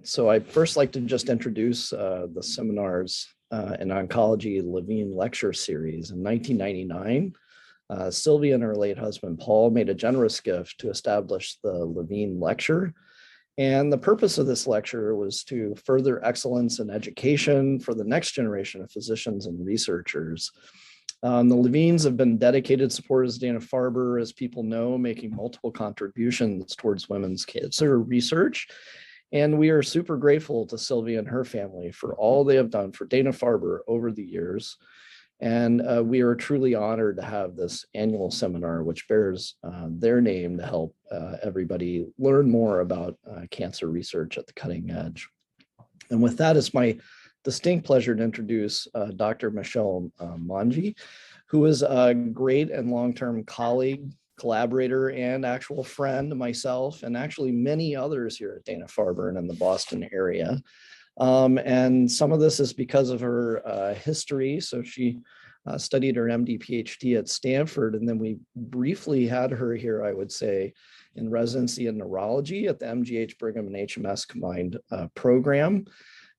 So I'd first like to just introduce the seminars in oncology Levine lecture series. In 1999, Sylvia and her late husband, Paul, made a generous gift to establish the Levine lecture. And the purpose of this lecture was to further excellence in education for the next generation of physicians and researchers. The Levines have been dedicated supporters of Dana-Farber, as people know, making multiple contributions towards women's cancer research. And we are super grateful to Sylvia and her family for all they have done for Dana-Farber over the years. And we are truly honored to have this annual seminar, which bears their name, to help everybody learn more about cancer research at the cutting edge. And with that, it's my distinct pleasure to introduce Dr. Michelle Manji, who is a great and long-term colleague, collaborator, and actual friend, myself, and actually many others here at Dana-Farber and in the Boston area. And some of this is because of her history. So she studied her MD PhD at Stanford, and then we briefly had her here, I would say, in residency in neurology at the MGH Brigham and HMS combined program.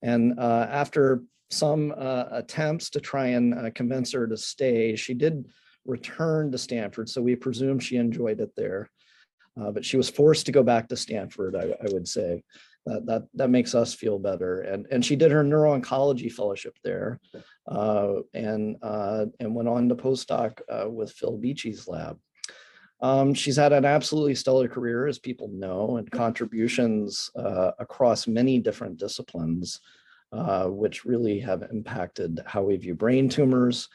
And after some attempts to try and convince her to stay, she did return to Stanford. So we presume she enjoyed it there. But she was forced to go back to Stanford, I would say. That makes us feel better. And she did her neuro-oncology fellowship there and went on to postdoc with Phil Beachy's lab. She's had an absolutely stellar career, as people know, and contributions across many different disciplines, which really have impacted how we view brain tumors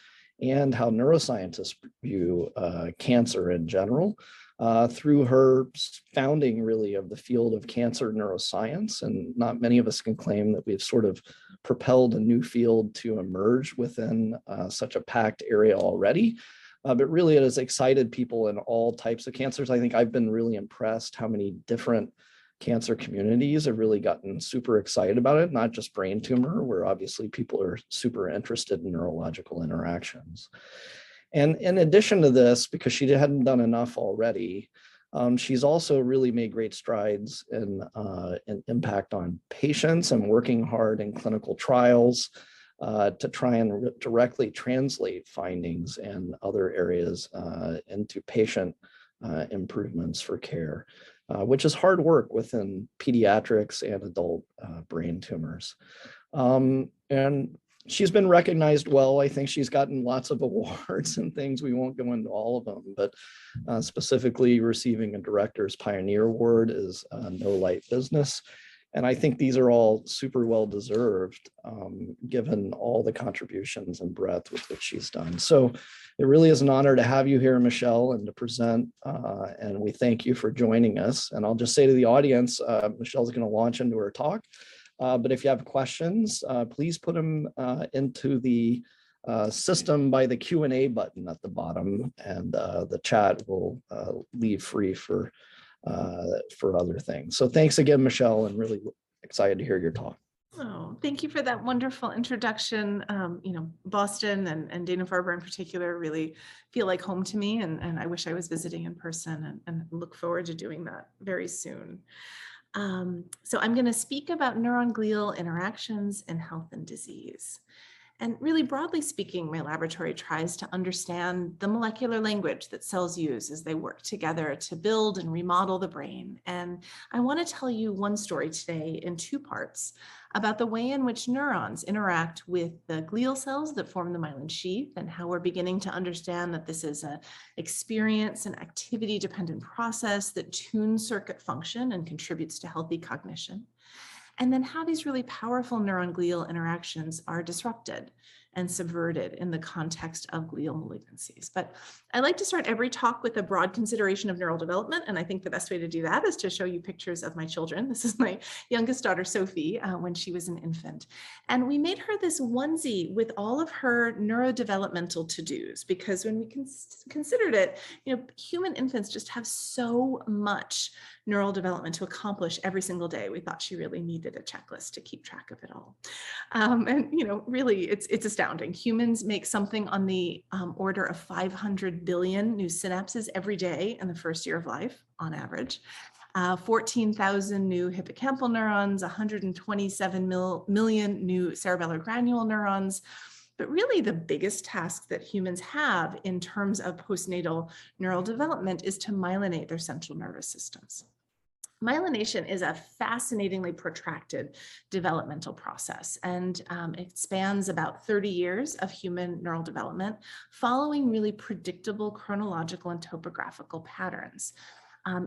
and how neuroscientists view cancer in general. Through her founding, really, of the field of cancer neuroscience. And not many of us can claim that we've sort of propelled a new field to emerge within such a packed area already. But really, it has excited people in all types of cancers. I think I've been really impressed how many different cancer communities have really gotten super excited about it, not just brain tumor, where obviously people are super interested in neurological interactions. And in addition to this, because she hadn't done enough already, she's also really made great strides in impact on patients and working hard in clinical trials to try and directly translate findings and other areas into patient improvements for care, which is hard work within pediatrics and adult brain tumors. And she's been recognized well. I think she's gotten lots of awards and things. We won't go into all of them, but specifically receiving a Director's Pioneer Award is no light business. And I think these are all super well deserved, given all the contributions and breadth with which she's done. So it really is an honor to have you here, Michelle, and to present. And we thank you for joining us. And I'll just say to the audience, Michelle's going to launch into her talk. But if you have questions, please put them into the system by the Q&A button at the bottom, and the chat will leave free for other things. So thanks again, Michelle, and really excited to hear your talk. Oh, thank you for that wonderful introduction. Boston and Dana-Farber in particular really feel like home to me, and I wish I was visiting in person, and look forward to doing that very soon. So I'm going to speak about neuron-glial interactions in health and disease. And really broadly speaking, my laboratory tries to understand the molecular language that cells use as they work together to build and remodel the brain. And I want to tell you one story today in two parts about the way in which neurons interact with the glial cells that form the myelin sheath, and how we're beginning to understand that this is an experience and activity dependent process that tunes circuit function and contributes to healthy cognition. And then how these really powerful neuron-glial interactions are disrupted and subverted in the context of glial malignancies. But I like to start every talk with a broad consideration of neural development, and I think the best way to do that is to show you pictures of my children. This is my youngest daughter, Sophie, when she was an infant. And we made her this onesie with all of her neurodevelopmental to-dos, because when we considered it, human infants just have so much neural development to accomplish every single day. We thought she really needed a checklist to keep track of it all. And really, it's astounding astounding. Humans make something on the order of 500 billion new synapses every day in the first year of life, on average. 14,000 new hippocampal neurons, 127 million new cerebellar granule neurons. But really the biggest task that humans have in terms of postnatal neural development is to myelinate their central nervous systems. Myelination is a fascinatingly protracted developmental process, and it spans about 30 years of human neural development, following really predictable chronological and topographical patterns.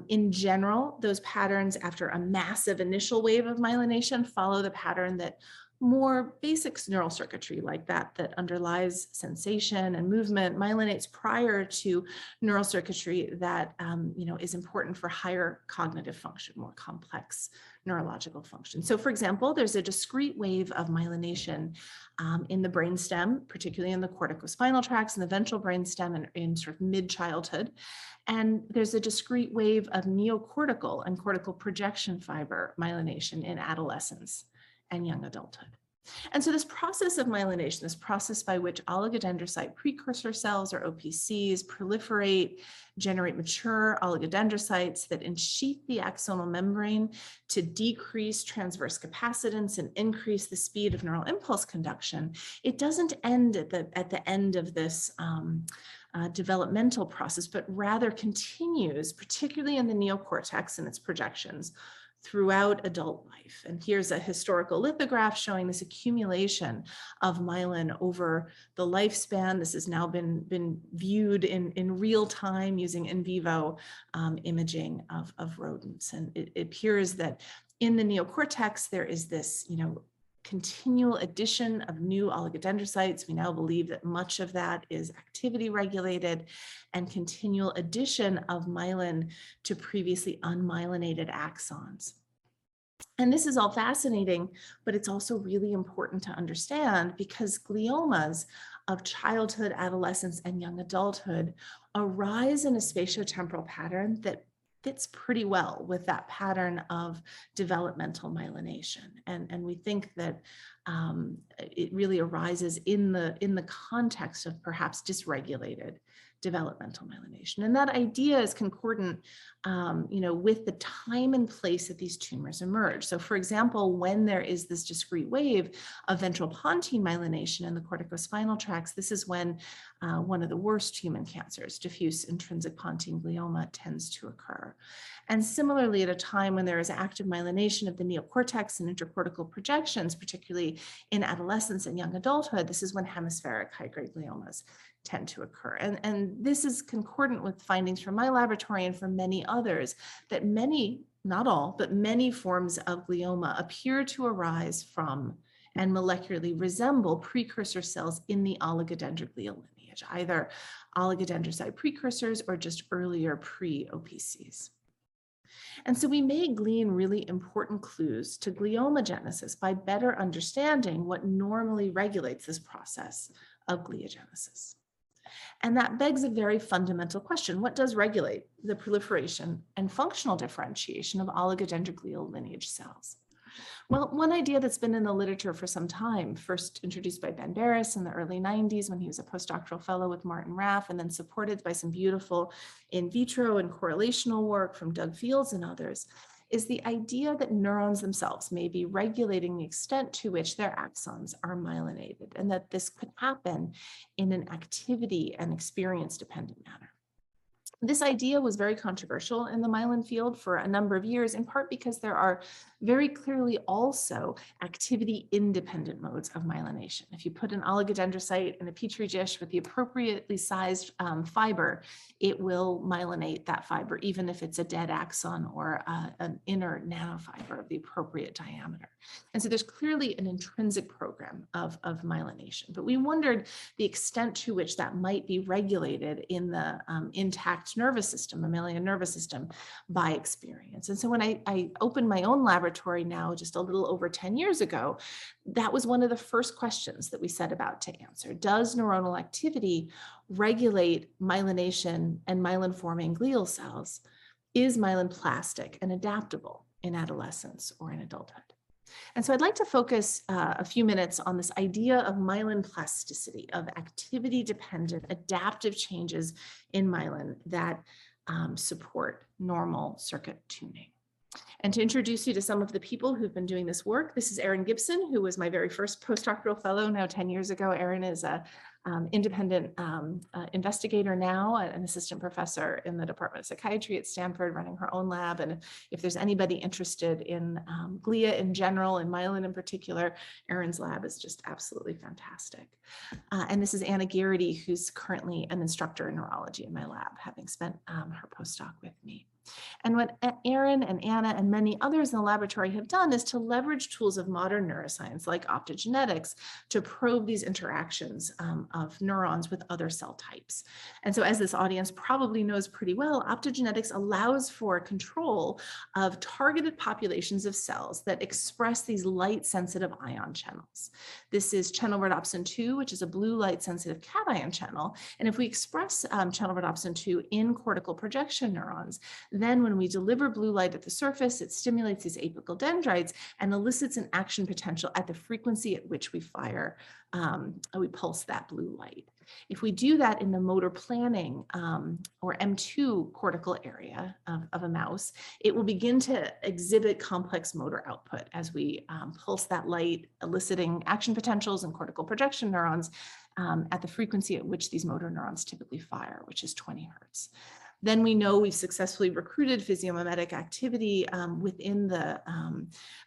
In general, those patterns after a massive initial wave of myelination follow the pattern that more basic neural circuitry like that underlies sensation and movement myelinates prior to neural circuitry that is important for higher cognitive function, more complex neurological function. So for example, there's a discrete wave of myelination in the brainstem, particularly in the corticospinal tracts and the ventral brainstem and in sort of mid-childhood. And there's a discrete wave of neocortical and cortical projection fiber myelination in adolescence and young adulthood. And so this process of myelination, this process by which oligodendrocyte precursor cells or OPCs proliferate, generate mature oligodendrocytes that ensheath the axonal membrane to decrease transverse capacitance and increase the speed of neural impulse conduction, it doesn't end at the end of this developmental process, but rather continues, particularly in the neocortex and its projections, throughout adult life. And here's a historical lithograph showing this accumulation of myelin over the lifespan. This has now been viewed in real time using in vivo imaging of rodents. And it appears that in the neocortex, there is this, continual addition of new oligodendrocytes. We now believe that much of that is activity regulated, and continual addition of myelin to previously unmyelinated axons. And this is all fascinating, but it's also really important to understand because gliomas of childhood, adolescence, and young adulthood arise in a spatiotemporal pattern that fits pretty well with that pattern of developmental myelination. And we think that it really arises in the context of perhaps dysregulated developmental myelination. And that idea is concordant with the time and place that these tumors emerge. So for example, when there is this discrete wave of ventral pontine myelination in the corticospinal tracts, this is when one of the worst human cancers, diffuse intrinsic pontine glioma, tends to occur. And similarly, at a time when there is active myelination of the neocortex and intercortical projections, particularly in adolescence and young adulthood, this is when hemispheric high-grade gliomas tend to occur. And this is concordant with findings from my laboratory and from many others that many, not all, but many forms of glioma appear to arise from and molecularly resemble precursor cells in the oligodendroglial lineage, either oligodendrocyte precursors or just earlier pre-OPCs. And so we may glean really important clues to gliomagenesis by better understanding what normally regulates this process of gliogenesis. And that begs a very fundamental question. What does regulate the proliferation and functional differentiation of oligodendroglial lineage cells? Well, one idea that's been in the literature for some time, first introduced by Ben Barris in the early 90s when he was a postdoctoral fellow with Martin Raff, and then supported by some beautiful in vitro and correlational work from Doug Fields and others, is the idea that neurons themselves may be regulating the extent to which their axons are myelinated, and that this could happen in an activity and experience-dependent manner. This idea was very controversial in the myelin field for a number of years, in part because there are very clearly also activity-independent modes of myelination. If you put an oligodendrocyte in a petri dish with the appropriately sized fiber, it will myelinate that fiber, even if it's a dead axon or an inner nanofiber of the appropriate diameter. And so there's clearly an intrinsic program of myelination, but we wondered the extent to which that might be regulated in the intact nervous system, mammalian nervous system, by experience. And so when I opened my own laboratory now just a little over 10 years ago, that was one of the first questions that we set about to answer. Does neuronal activity regulate myelination and myelin-forming glial cells? Is myelin plastic and adaptable in adolescence or in adulthood? And so I'd like to focus a few minutes on this idea of myelin plasticity, of activity-dependent adaptive changes in myelin that support normal circuit tuning. And to introduce you to some of the people who've been doing this work, this is Erin Gibson, who was my very first postdoctoral fellow now 10 years ago. Erin is a independent investigator now, an assistant professor in the Department of Psychiatry at Stanford, running her own lab. And if there's anybody interested in glia in general and myelin in particular, Erin's lab is just absolutely fantastic. And this is Anna Garrity, who's currently an instructor in neurology in my lab, having spent her postdoc with me. And what Erin and Anna and many others in the laboratory have done is to leverage tools of modern neuroscience like optogenetics to probe these interactions of neurons with other cell types. And so, as this audience probably knows pretty well, optogenetics allows for control of targeted populations of cells that express these light-sensitive ion channels. This is channel rhodopsin 2, which is a blue light-sensitive cation channel. And if we express channel rhodopsin 2 in cortical projection neurons, then when we deliver blue light at the surface, it stimulates these apical dendrites and elicits an action potential at the frequency at which we fire, we pulse that blue light. If we do that in the motor planning or M2 cortical area of a mouse, it will begin to exhibit complex motor output as we pulse that light, eliciting action potentials in cortical projection neurons at the frequency at which these motor neurons typically fire, which is 20 hertz. Then we know we've successfully recruited physiomimetic activity within the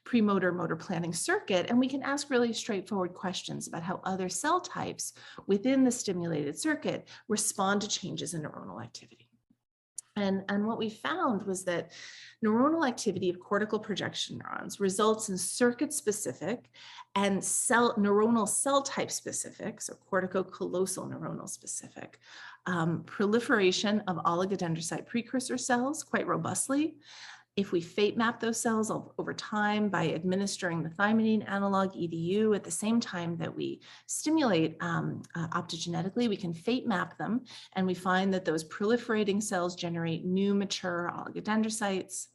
premotor motor planning circuit, and we can ask really straightforward questions about how other cell types within the stimulated circuit respond to changes in neuronal activity. And what we found was that neuronal activity of cortical projection neurons results in circuit-specific and neuronal cell type specific, so cortico-callosal neuronal specific, proliferation of oligodendrocyte precursor cells quite robustly. If we fate map those cells over time by administering the thymidine analog EDU at the same time that we stimulate optogenetically, we can fate map them, and we find that those proliferating cells generate new mature oligodendrocytes,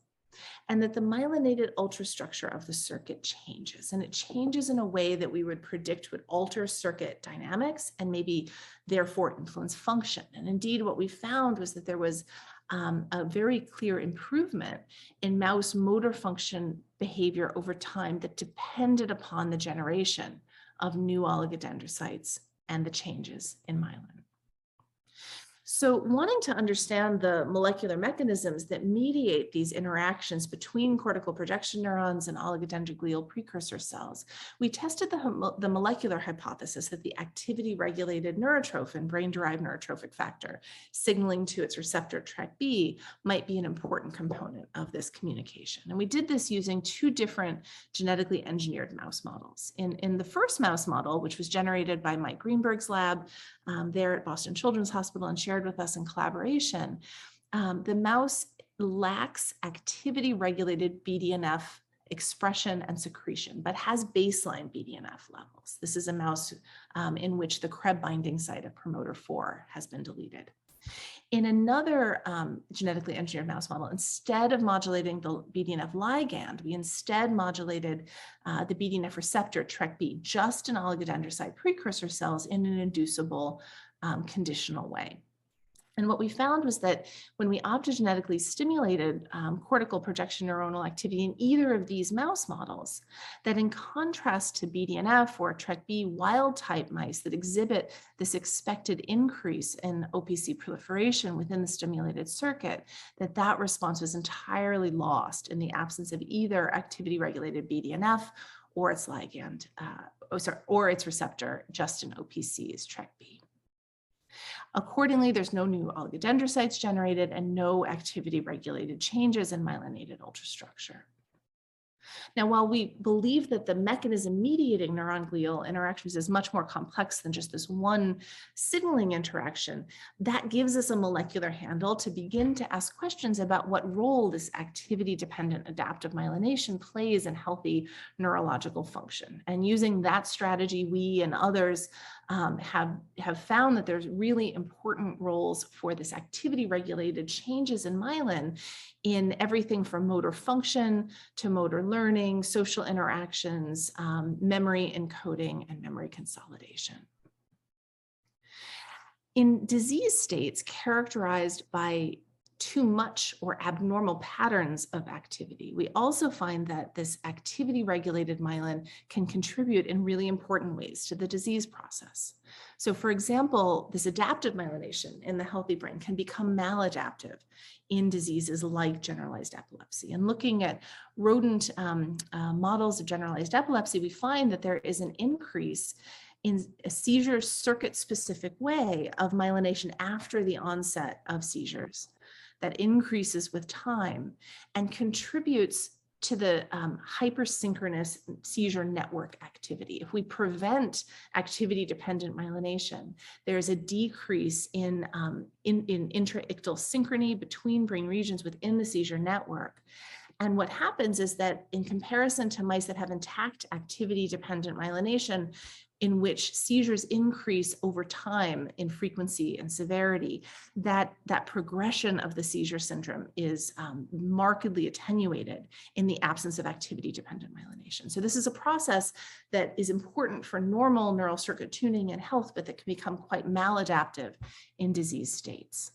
and that the myelinated ultrastructure of the circuit changes. And it changes in a way that we would predict would alter circuit dynamics and maybe therefore influence function. And indeed, what we found was that there was a very clear improvement in mouse motor function behavior over time that depended upon the generation of new oligodendrocytes and the changes in myelin. So wanting to understand the molecular mechanisms that mediate these interactions between cortical projection neurons and oligodendroglial precursor cells, we tested the molecular hypothesis that the activity-regulated neurotrophin, brain-derived neurotrophic factor, signaling to its receptor TrkB, might be an important component of this communication. And we did this using two different genetically engineered mouse models. In the first mouse model, which was generated by Mike Greenberg's lab there at Boston Children's Hospital and shared with us in collaboration, the mouse lacks activity-regulated BDNF expression and secretion, but has baseline BDNF levels. This is a mouse in which the Krebs binding site of promoter 4 has been deleted. In another genetically engineered mouse model, instead of modulating the BDNF ligand, we instead modulated the BDNF receptor TrkB just in oligodendrocyte precursor cells in an inducible conditional way. And what we found was that when we optogenetically stimulated cortical projection neuronal activity in either of these mouse models, that in contrast to BDNF or TrkB wild type mice that exhibit this expected increase in OPC proliferation within the stimulated circuit, that response was entirely lost in the absence of either activity regulated BDNF or its ligand, or its receptor just in OPC's TrkB. Accordingly, there's no new oligodendrocytes generated and no activity-regulated changes in myelinated ultrastructure. Now, while we believe that the mechanism mediating neuron-glial interactions is much more complex than just this one signaling interaction, that gives us a molecular handle to begin to ask questions about what role this activity-dependent adaptive myelination plays in healthy neurological function. And using that strategy, we and others have found that there's really important roles for this activity-regulated changes in myelin in everything from motor function to motor learning, social interactions, memory encoding, and memory consolidation. In disease states characterized by too much or abnormal patterns of activity, we also find that this activity-regulated myelin can contribute in really important ways to the disease process. So for example, this adaptive myelination in the healthy brain can become maladaptive in diseases like generalized epilepsy. And looking at rodent models of generalized epilepsy, we find that there is an increase in a seizure circuit specific way of myelination after the onset of seizures that increases with time and contributes to the hypersynchronous seizure network activity. If we prevent activity-dependent myelination, there's a decrease in intra-ictal synchrony between brain regions within the seizure network. And what happens is that in comparison to mice that have intact activity-dependent myelination, in which seizures increase over time in frequency and severity, that progression of the seizure syndrome is markedly attenuated in the absence of activity-dependent myelination. So this is a process that is important for normal neural circuit tuning and health, but that can become quite maladaptive in disease states.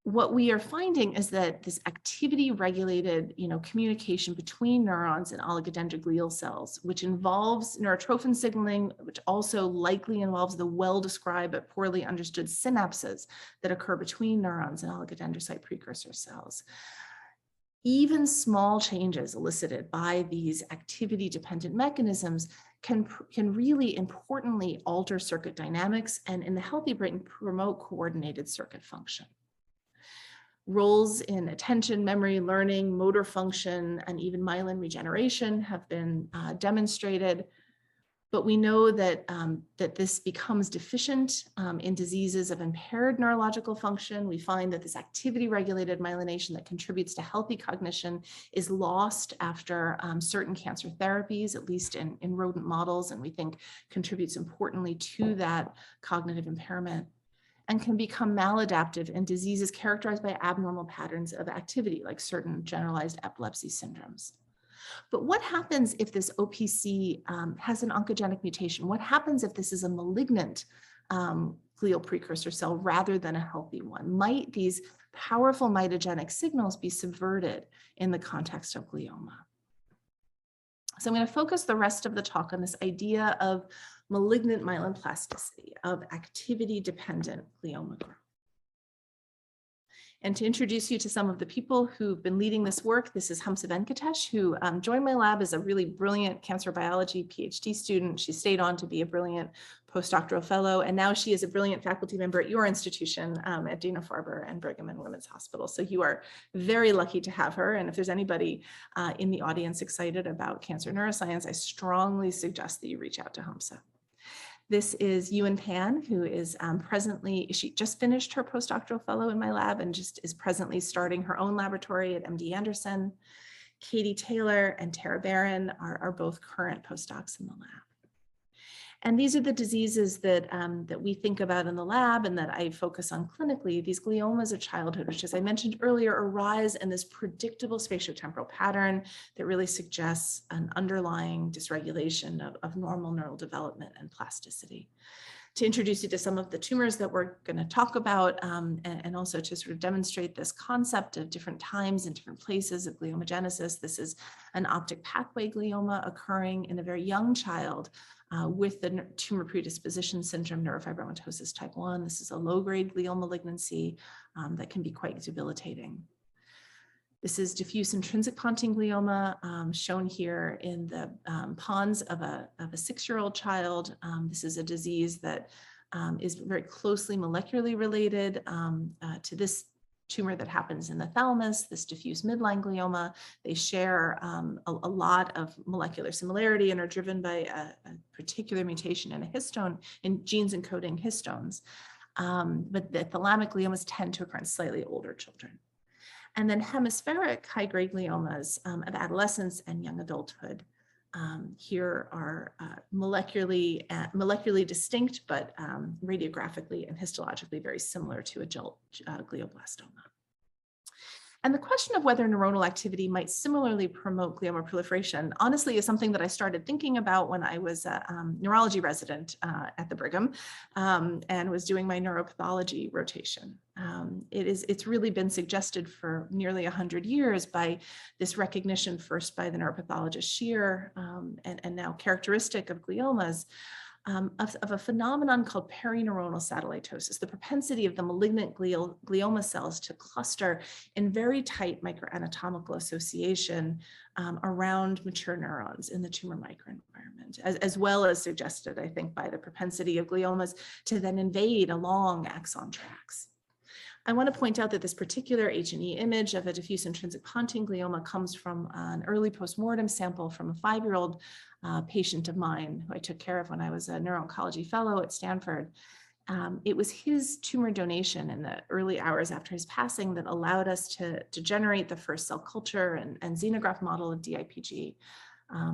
What we are finding is that this activity-regulated, communication between neurons and oligodendroglial cells, which involves neurotrophin signaling, which also likely involves the well-described but poorly understood synapses that occur between neurons and oligodendrocyte precursor cells. Even small changes elicited by these activity-dependent mechanisms can really importantly alter circuit dynamics and in the healthy brain promote coordinated circuit function. Roles in attention, memory, learning, motor function, and even myelin regeneration have been demonstrated. But we know that, that this becomes deficient in diseases of impaired neurological function. We find that this activity-regulated myelination that contributes to healthy cognition is lost after certain cancer therapies, at least in rodent models, and we think contributes importantly to that cognitive impairment, and can become maladaptive in diseases characterized by abnormal patterns of activity, like certain generalized epilepsy syndromes. But what happens if this OPC has an oncogenic mutation? What happens if this is a malignant glial precursor cell rather than a healthy one? Might these powerful mitogenic signals be subverted in the context of glioma? So I'm going to focus the rest of the talk on this idea of malignant myelin plasticity, of activity-dependent glioma growth. And to introduce you to some of the people who've been leading this work, this is Hamsa Venkatesh, who joined my lab as a really brilliant cancer biology PhD student. She stayed on to be a brilliant postdoctoral fellow, and now she is a brilliant faculty member at your institution at Dana-Farber and Brigham and Women's Hospital. So you are very lucky to have her. And if there's anybody in the audience excited about cancer neuroscience, I strongly suggest that you reach out to Hamsa. This is Yuan Pan, who is she just finished her postdoctoral fellow in my lab and just is presently starting her own laboratory at MD Anderson. Katie Taylor and Tara Barron are both current postdocs in the lab. And these are the diseases that, that we think about in the lab and that I focus on clinically. These gliomas of childhood, which as I mentioned earlier, arise in this predictable spatiotemporal pattern that really suggests an underlying dysregulation of normal neural development and plasticity. To introduce you to some of the tumors that we're going to talk about and also to sort of demonstrate this concept of different times and different places of gliomogenesis. This is an optic pathway glioma occurring in a very young child with the tumor predisposition syndrome, neurofibromatosis type 1. This is a low-grade glial malignancy that can be quite debilitating. This is diffuse intrinsic pontine glioma shown here in the pons of a 6-year-old child. This is a disease that is very closely molecularly related to this tumor that happens in the thalamus, this diffuse midline glioma. They share a lot of molecular similarity and are driven by a particular mutation in a histone, in genes encoding histones. But the thalamic gliomas tend to occur in slightly older children. And then hemispheric high-grade gliomas of adolescence and young adulthood. Here are molecularly distinct, but radiographically and histologically very similar to adult glioblastoma. And the question of whether neuronal activity might similarly promote glioma proliferation, honestly, is something that I started thinking about when I was a neurology resident at the Brigham and was doing my neuropathology rotation. It's really been suggested for nearly 100 years by this recognition, first by the neuropathologist Shear, and now characteristic of gliomas, of a phenomenon called perineuronal satellitosis, the propensity of the malignant glioma cells to cluster in very tight microanatomical association around mature neurons in the tumor microenvironment, as well as suggested, I think, by the propensity of gliomas to then invade along axon tracks. I want to point out that this particular H&E image of a diffuse intrinsic pontine glioma comes from an early postmortem sample from a 5-year-old patient of mine who I took care of when I was a neuro-oncology fellow at Stanford. It was his tumor donation in the early hours after his passing that allowed us to generate the first cell culture and xenograft model of DIPG,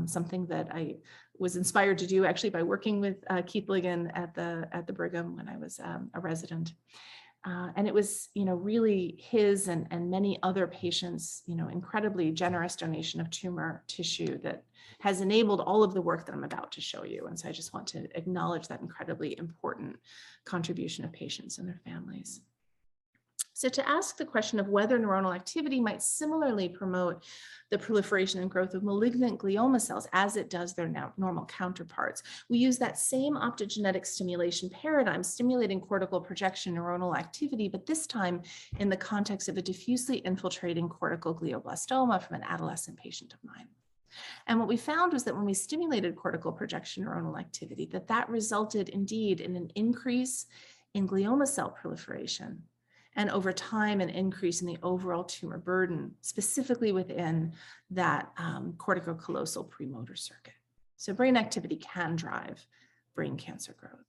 something that I was inspired to do actually by working with Keith Ligon at the Brigham when I was a resident. And it was, really his and many other patients, incredibly generous donation of tumor tissue that has enabled all of the work that I'm about to show you. And so I just want to acknowledge that incredibly important contribution of patients and their families. So to ask the question of whether neuronal activity might similarly promote the proliferation and growth of malignant glioma cells as it does their normal counterparts, we use that same optogenetic stimulation paradigm, stimulating cortical projection neuronal activity, but this time in the context of a diffusely infiltrating cortical glioblastoma from an adolescent patient of mine. And what we found was that when we stimulated cortical projection neuronal activity, that resulted indeed in an increase in glioma cell proliferation, and over time, an increase in the overall tumor burden, specifically within that corticocallosal premotor circuit. So brain activity can drive brain cancer growth.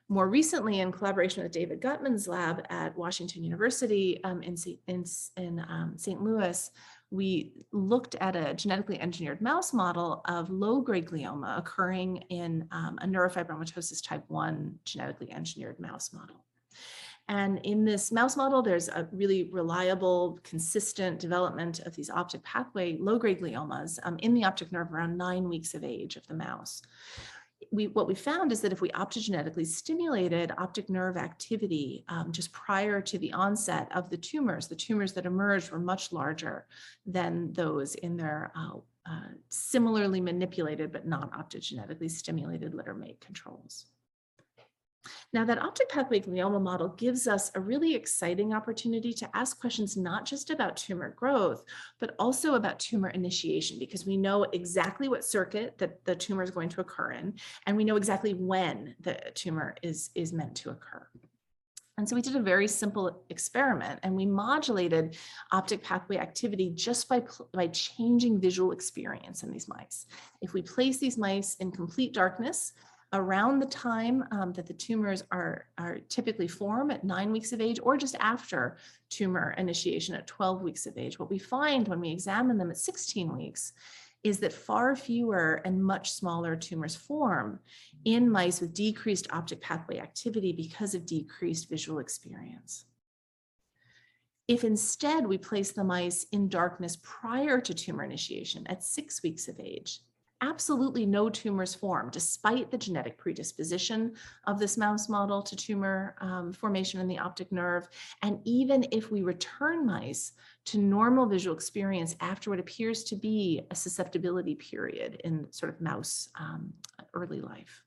More recently, in collaboration with David Gutman's lab at Washington University in St. Louis, we looked at a genetically engineered mouse model of low-grade glioma occurring in a neurofibromatosis type 1 genetically engineered mouse model. And in this mouse model, there's a really reliable, consistent development of these optic pathway low-grade gliomas in the optic nerve around 9 weeks of age of the mouse. What we found is that if we optogenetically stimulated optic nerve activity just prior to the onset of the tumors that emerged were much larger than those in their similarly manipulated but not optogenetically stimulated littermate controls. Now, that optic pathway glioma model gives us a really exciting opportunity to ask questions not just about tumor growth, but also about tumor initiation, because we know exactly what circuit that the tumor is going to occur in, and we know exactly when the tumor is meant to occur. And so we did a very simple experiment, and we modulated optic pathway activity just by changing visual experience in these mice. If we place these mice in complete darkness, around the time that the tumors are typically form at 9 weeks of age, or just after tumor initiation at 12 weeks of age, what we find when we examine them at 16 weeks is that far fewer and much smaller tumors form in mice with decreased optic pathway activity because of decreased visual experience. If instead we place the mice in darkness prior to tumor initiation at 6 weeks of age, absolutely no tumors form, despite the genetic predisposition of this mouse model to tumor formation in the optic nerve. And even if we return mice to normal visual experience after what appears to be a susceptibility period in sort of mouse early life.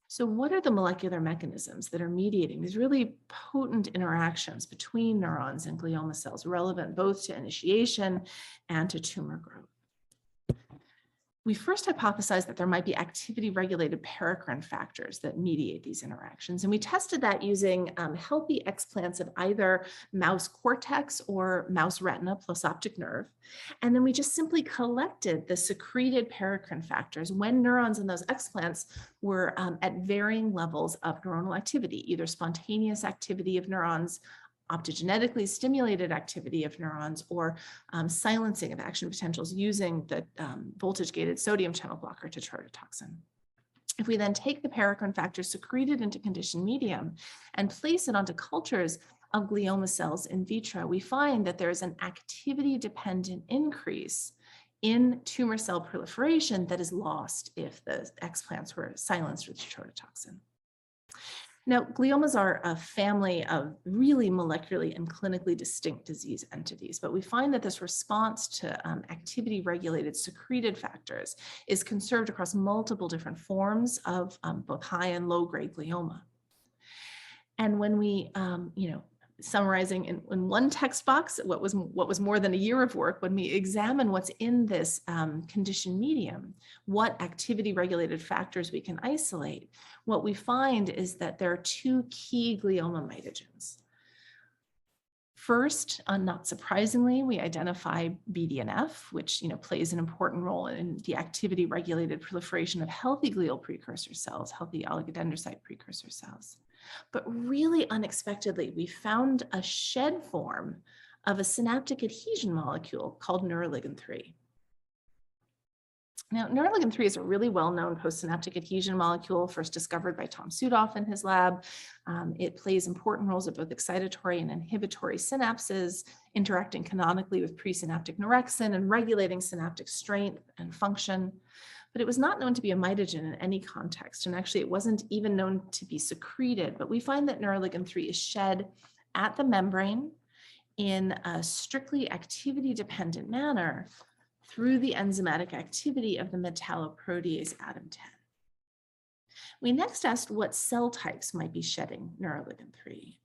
So what are the molecular mechanisms that are mediating these really potent interactions between neurons and glioma cells, relevant both to initiation and to tumor growth? We first hypothesized that there might be activity-regulated paracrine factors that mediate these interactions. And we tested that using healthy explants of either mouse cortex or mouse retina plus optic nerve. And then we just simply collected the secreted paracrine factors when neurons in those explants were at varying levels of neuronal activity, either spontaneous activity of neurons, optogenetically stimulated activity of neurons, or silencing of action potentials using the voltage-gated sodium channel blocker tetrodotoxin. If we then take the paracrine factors secreted into conditioned medium and place it onto cultures of glioma cells in vitro, we find that there is an activity-dependent increase in tumor cell proliferation that is lost if the explants were silenced with tetrodotoxin. Now, gliomas are a family of really molecularly and clinically distinct disease entities, but we find that this response to activity-regulated secreted factors is conserved across multiple different forms of both high and low-grade glioma. And when we, summarizing in one text box, what was more than a year of work, when we examine what's in this conditioned medium, what activity-regulated factors we can isolate, what we find is that there are two key glioma mitogens. First, not surprisingly, we identify BDNF, which plays an important role in the activity-regulated proliferation of healthy glial precursor cells, healthy oligodendrocyte precursor cells. But really unexpectedly, we found a shed form of a synaptic adhesion molecule called neuroligin 3. Now, neuroligin 3 is a really well-known postsynaptic adhesion molecule, first discovered by Tom Sudoff in his lab. It plays important roles at both excitatory and inhibitory synapses, interacting canonically with presynaptic orexin and regulating synaptic strength and function. But it was not known to be a mitogen in any context. And actually, it wasn't even known to be secreted. But we find that neuroligin 3 is shed at the membrane in a strictly activity-dependent manner through the enzymatic activity of the metalloprotease ADAM10. We next asked what cell types might be shedding neuroligin 3.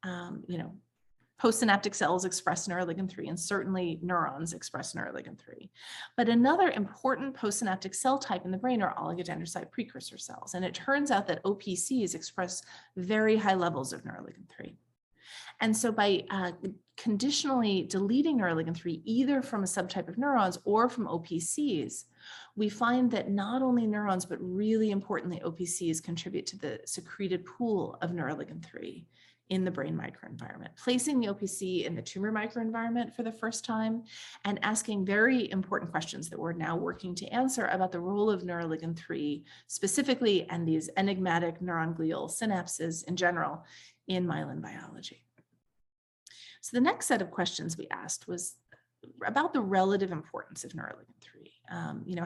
Postsynaptic cells express neuroligin 3, and certainly neurons express neuroligin 3. But another important postsynaptic cell type in the brain are oligodendrocyte precursor cells. And it turns out that OPCs express very high levels of neuroligin 3. And so by conditionally deleting neuroligin 3, either from a subtype of neurons or from OPCs, we find that not only neurons, but really importantly, OPCs contribute to the secreted pool of neuroligin 3 in the brain microenvironment, placing the OPC in the tumor microenvironment for the first time and asking very important questions that we're now working to answer about the role of neuroligin 3 specifically and these enigmatic neuron glial synapses in general in myelin biology. So the next set of questions we asked was about the relative importance of neuroligin 3.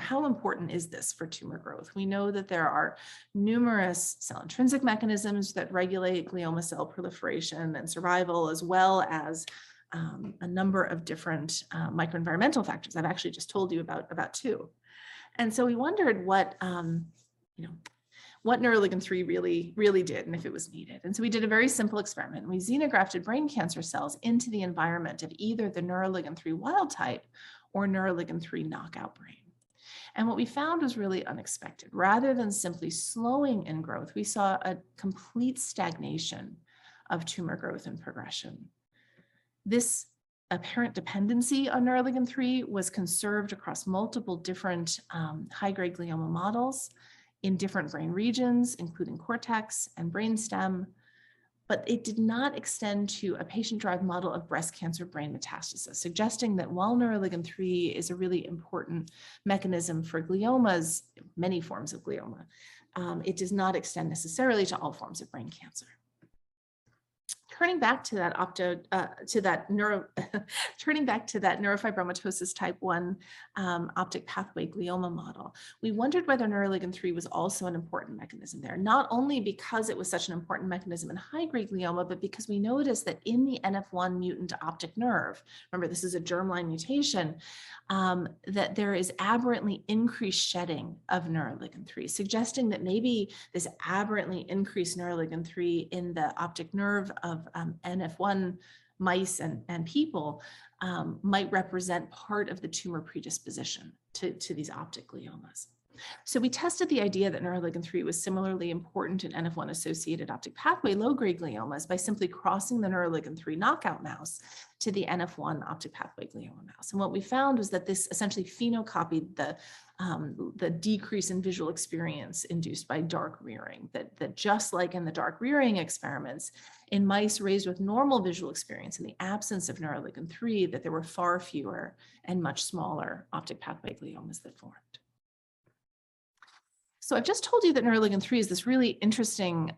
How important is this for tumor growth? We know that there are numerous cell intrinsic mechanisms that regulate glioma cell proliferation and survival, as well as a number of different microenvironmental factors. I've actually just told you about two. And so we wondered what neuroligin 3 really did and if it was needed. And so we did a very simple experiment. We xenografted brain cancer cells into the environment of either the neuroligin 3 wild type or neuroligin 3 knockout brain. And what we found was really unexpected. Rather than simply slowing in growth, we saw a complete stagnation of tumor growth and progression. This apparent dependency on neuroligin 3 was conserved across multiple different high-grade glioma models in different brain regions, including cortex and brainstem, but it did not extend to a patient-derived model of breast cancer brain metastasis, suggesting that while neuroligin 3 is a really important mechanism for gliomas, many forms of glioma, it does not extend necessarily to all forms of brain cancer. Turning back to that neurofibromatosis type 1 optic pathway glioma model, we wondered whether neuroligin 3 was also an important mechanism there, not only because it was such an important mechanism in high-grade glioma, but because we noticed that in the NF1 mutant optic nerve, remember this is a germline mutation, that there is aberrantly increased shedding of neuroligin 3, suggesting that maybe this aberrantly increased neuroligin 3 in the optic nerve of NF1 mice and people might represent part of the tumor predisposition to these optic gliomas. So we tested the idea that neuroligin 3 was similarly important in NF1 associated optic pathway low-grade gliomas by simply crossing the neuroligin 3 knockout mouse to the NF1 optic pathway glioma mouse. And what we found was that this essentially phenocopied the decrease in visual experience induced by dark rearing, that just like in the dark rearing experiments, in mice raised with normal visual experience in the absence of neuroligin 3, that there were far fewer and much smaller optic pathway gliomas that formed. So I've just told you that neuroligin-3 is this really interesting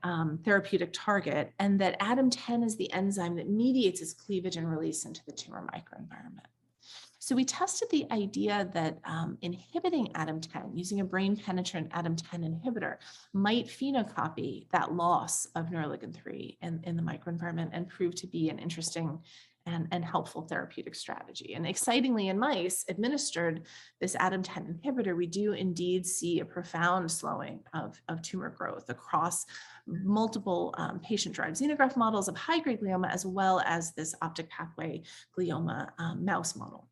therapeutic target, and that ADAM10 is the enzyme that mediates its cleavage and release into the tumor microenvironment. So we tested the idea that inhibiting ADAM10, using a brain-penetrant ADAM10 inhibitor, might phenocopy that loss of neuroligin-3 in the microenvironment and prove to be an interesting and helpful therapeutic strategy. And excitingly, in mice administered this ADAM10 inhibitor, we do indeed see a profound slowing of tumor growth across multiple patient-derived xenograft models of high-grade glioma, as well as this optic pathway glioma mouse model.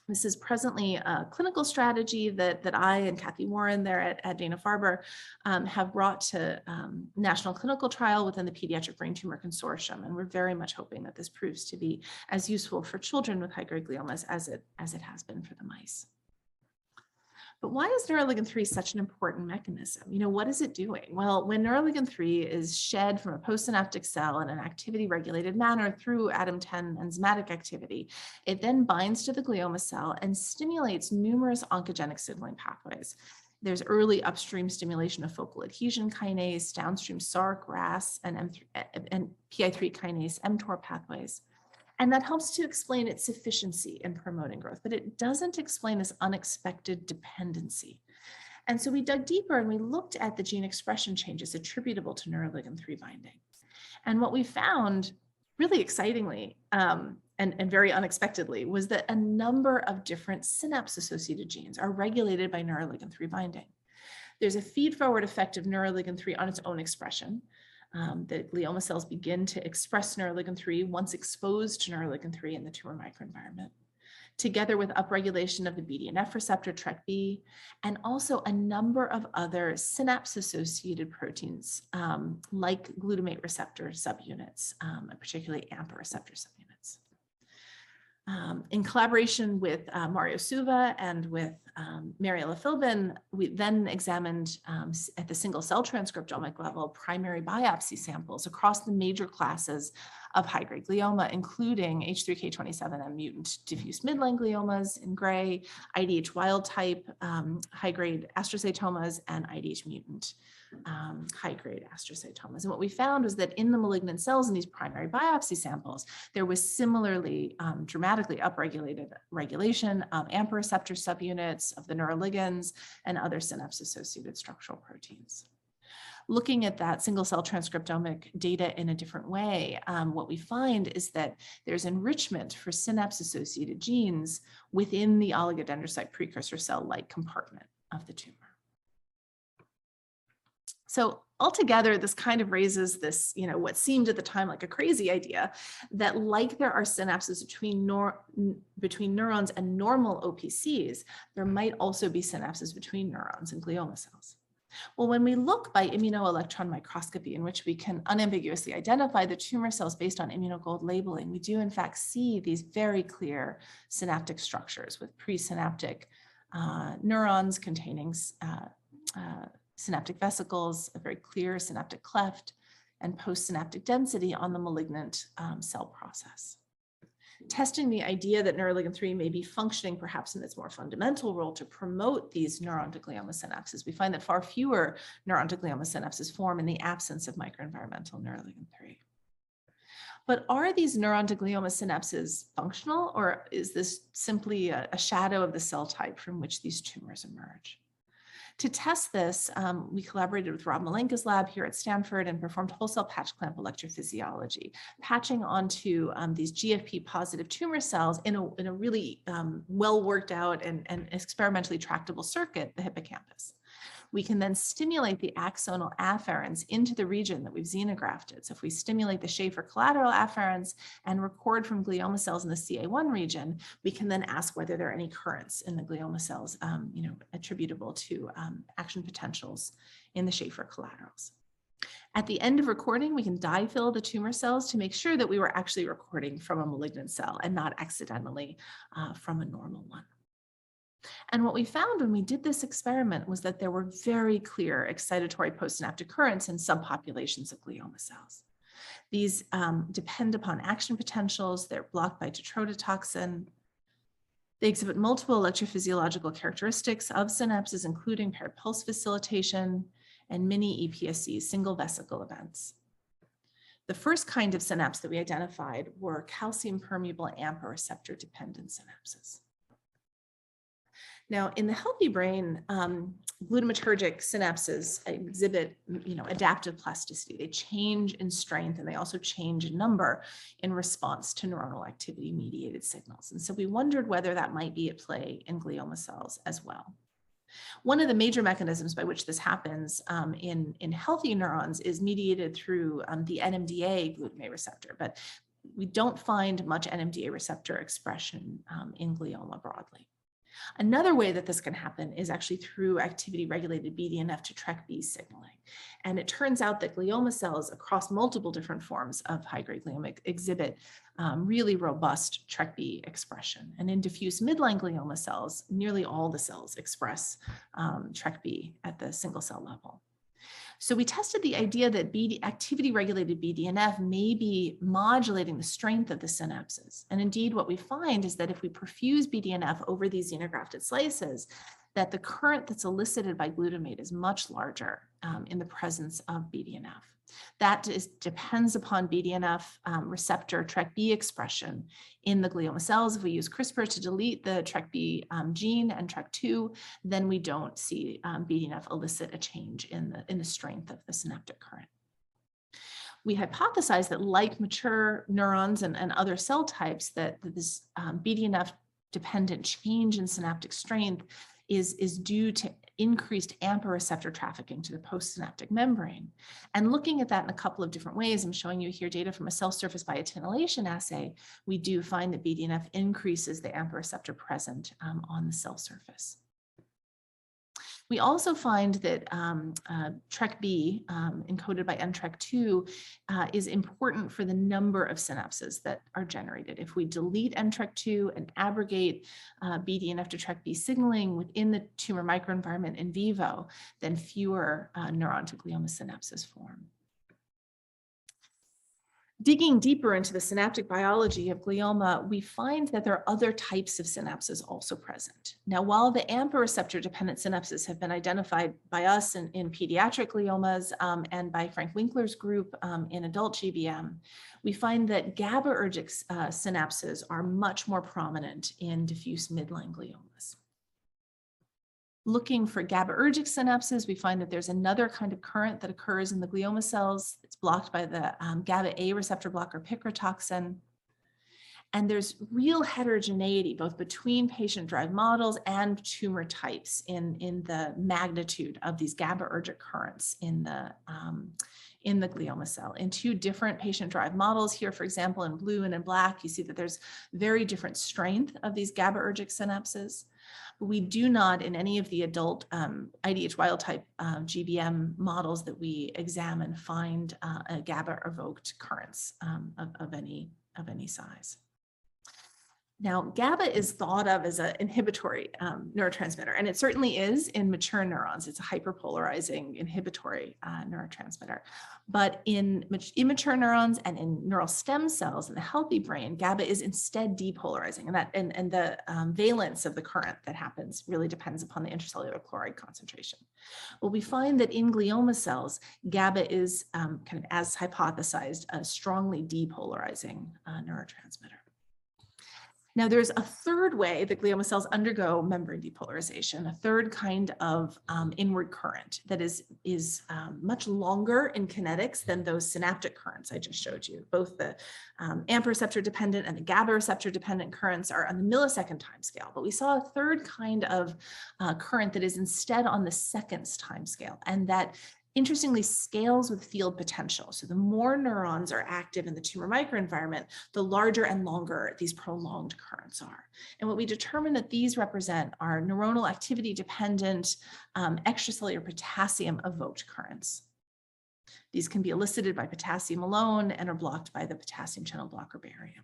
This is presently a clinical strategy that I and Kathy Warren there at Dana-Farber have brought to national clinical trial within the Pediatric Brain Tumor Consortium. And we're very much hoping that this proves to be as useful for children with high-grade gliomas as it has been for the mice. But why is neuroligin-3 such an important mechanism? You know, what is it doing? Well, when neuroligin-3 is shed from a postsynaptic cell in an activity-regulated manner through ADAM10 enzymatic activity, it then binds to the glioma cell and stimulates numerous oncogenic signaling pathways. There's early upstream stimulation of focal adhesion kinase, downstream SRC, RAS, and PI3 kinase, mTOR pathways. And that helps to explain its sufficiency in promoting growth, but it doesn't explain this unexpected dependency. And so we dug deeper and we looked at the gene expression changes attributable to neuroligin-3 binding. And what we found, really excitingly and very unexpectedly, was that a number of different synapse-associated genes are regulated by neuroligin-3 binding. There's a feed-forward effect of neuroligin-3 on its own expression. The glioma cells begin to express neuroligin-3 once exposed to neuroligin-3 in the tumor microenvironment, together with upregulation of the BDNF receptor, TREC-B, and also a number of other synapse-associated proteins like glutamate receptor subunits, particularly AMPA receptor subunits. In collaboration with Mario Suva and with Mariela Philbin, we then examined at the single cell transcriptomic level primary biopsy samples across the major classes of high-grade glioma, including H3K27M mutant diffuse midline gliomas in gray, IDH wild type high-grade astrocytomas, and IDH mutant high-grade astrocytomas. And what we found was that in the malignant cells in these primary biopsy samples, there was similarly dramatically upregulated regulation of AMPA receptor subunits, of the neuroligands, and other synapse-associated structural proteins. Looking at that single cell transcriptomic data in a different way, what we find is that there's enrichment for synapse-associated genes within the oligodendrocyte precursor cell-like compartment of the tumor. So altogether, this kind of raises this, what seemed at the time like a crazy idea, that like there are synapses between neurons and normal OPCs, there might also be synapses between neurons and glioma cells. Well, when we look by immunoelectron microscopy, in which we can unambiguously identify the tumor cells based on immunogold labeling, we do in fact see these very clear synaptic structures with presynaptic neurons containing synaptic vesicles, a very clear synaptic cleft, and postsynaptic density on the malignant cell process. Testing the idea that neuroligin-3 may be functioning perhaps in its more fundamental role to promote these neuron to glioma synapses, we find that far fewer neuron to glioma synapses form in the absence of microenvironmental neuroligin-3. But are these neuron to glioma synapses functional, or is this simply a shadow of the cell type from which these tumors emerge? To test this, we collaborated with Rob Malenka's lab here at Stanford and performed whole cell patch clamp electrophysiology, patching onto these GFP positive tumor cells in a really well worked out and experimentally tractable circuit, the hippocampus. We can then stimulate the axonal afferents into the region that we've xenografted. So if we stimulate the Schaefer collateral afferents and record from glioma cells in the CA1 region, we can then ask whether there are any currents in the glioma cells, attributable to action potentials in the Schaefer collaterals. At the end of recording, we can dye fill the tumor cells to make sure that we were actually recording from a malignant cell and not accidentally from a normal one. And what we found when we did this experiment was that there were very clear excitatory postsynaptic currents in subpopulations of glioma cells. These depend upon action potentials. They're blocked by tetrodotoxin. They exhibit multiple electrophysiological characteristics of synapses, including paired pulse facilitation and mini EPSC, single vesicle events. The first kind of synapse that we identified were calcium permeable AMPA receptor dependent synapses. Now, in the healthy brain, glutamatergic synapses exhibit, adaptive plasticity. They change in strength and they also change in number in response to neuronal activity mediated signals. And so we wondered whether that might be at play in glioma cells as well. One of the major mechanisms by which this happens in healthy neurons is mediated through the NMDA glutamate receptor, but we don't find much NMDA receptor expression in glioma broadly. Another way that this can happen is actually through activity-regulated BDNF to TrkB signaling. And it turns out that glioma cells across multiple different forms of high-grade glioma exhibit really robust TrkB expression. And in diffuse midline glioma cells, nearly all the cells express TrkB at the single cell level. So we tested the idea that activity-regulated BDNF may be modulating the strength of the synapses. And indeed, what we find is that if we perfuse BDNF over these xenografted slices, that the current that's elicited by glutamate is much larger in the presence of BDNF. That depends upon BDNF receptor TrkB expression in the glioma cells. If we use CRISPR to delete the TrkB gene and TrkB2, then we don't see BDNF elicit a change in the strength of the synaptic current. We hypothesized that, like mature neurons and other cell types, that this BDNF dependent change in synaptic strength is due to increased AMPA receptor trafficking to the postsynaptic membrane. And looking at that in a couple of different ways, I'm showing you here data from a cell surface biotinylation assay, we do find that BDNF increases the AMPA receptor present on the cell surface. We also find that TrkB, encoded by NTRK2, is important for the number of synapses that are generated. If we delete NTRK2 and abrogate BDNF to TrkB signaling within the tumor microenvironment in vivo, then fewer neuron to glioma synapses form. Digging deeper into the synaptic biology of glioma, we find that there are other types of synapses also present. Now, while the AMPA receptor dependent synapses have been identified by us in pediatric gliomas and by Frank Winkler's group in adult GBM, we find that GABAergic synapses are much more prominent in diffuse midline gliomas. Looking for GABAergic synapses, we find that there's another kind of current that occurs in the glioma cells. It's blocked by the GABA A receptor blocker picrotoxin. And there's real heterogeneity both between patient-derived models and tumor types in the magnitude of these GABAergic currents in the glioma cell. In two different patient-derived models here, for example, in blue and in black, you see that there's very different strength of these GABAergic synapses. We do not, in any of the adult IDH wild type GBM models that we examine, find a GABA evoked currents of any size. Now, GABA is thought of as an inhibitory neurotransmitter, and it certainly is in mature neurons. It's a hyperpolarizing inhibitory neurotransmitter. But in immature neurons and in neural stem cells in the healthy brain, GABA is instead depolarizing, and the valence of the current that happens really depends upon the intracellular chloride concentration. Well, we find that in glioma cells, GABA is kind of, as hypothesized, a strongly depolarizing neurotransmitter. Now, there's a third way that glioma cells undergo membrane depolarization, a third kind of inward current that is much longer in kinetics than those synaptic currents I just showed you. Both the AMPA receptor dependent and the GABA receptor dependent currents are on the millisecond time scale, but we saw a third kind of current that is instead on the seconds time scale, and that interestingly scales with field potential. So the more neurons are active in the tumor microenvironment, the larger and longer these prolonged currents are. And what we determine that these represent are neuronal activity dependent extracellular potassium evoked currents. These can be elicited by potassium alone and are blocked by the potassium channel blocker barium.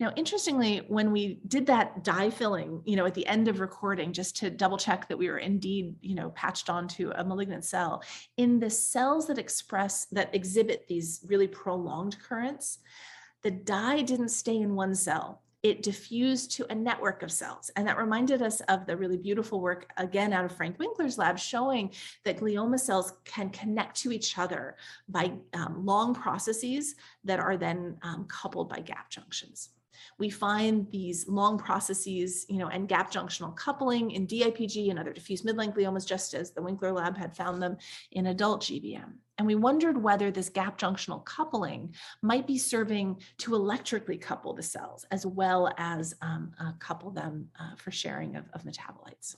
Now, interestingly, when we did that dye filling, at the end of recording, just to double check that we were indeed, patched onto a malignant cell, in the cells that exhibit these really prolonged currents, the dye didn't stay in one cell. it diffused to a network of cells. And that reminded us of the really beautiful work, again, out of Frank Winkler's lab, showing that glioma cells can connect to each other by long processes that are then coupled by gap junctions. We find these long processes, and gap junctional coupling in DIPG and other diffuse midline gliomas, just as the Winkler lab had found them in adult GBM. And we wondered whether this gap junctional coupling might be serving to electrically couple the cells as well as couple them for sharing of metabolites.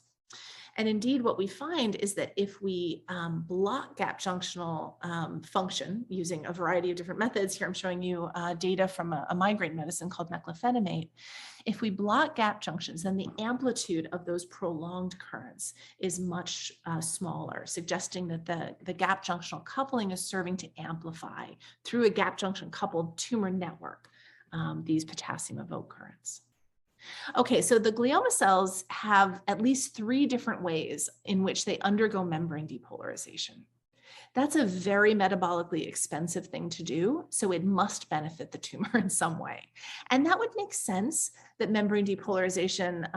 And indeed, what we find is that if we block gap junctional function using a variety of different methods, here I'm showing you data from a migraine medicine called meclofenamate. If we block gap junctions, then the amplitude of those prolonged currents is much smaller, suggesting that the gap junctional coupling is serving to amplify through a gap junction coupled tumor network these potassium evoked currents. Okay, so the glioma cells have at least 3 different ways in which they undergo membrane depolarization. That's a very metabolically expensive thing to do, so it must benefit the tumor in some way. And that would make sense that membrane depolarization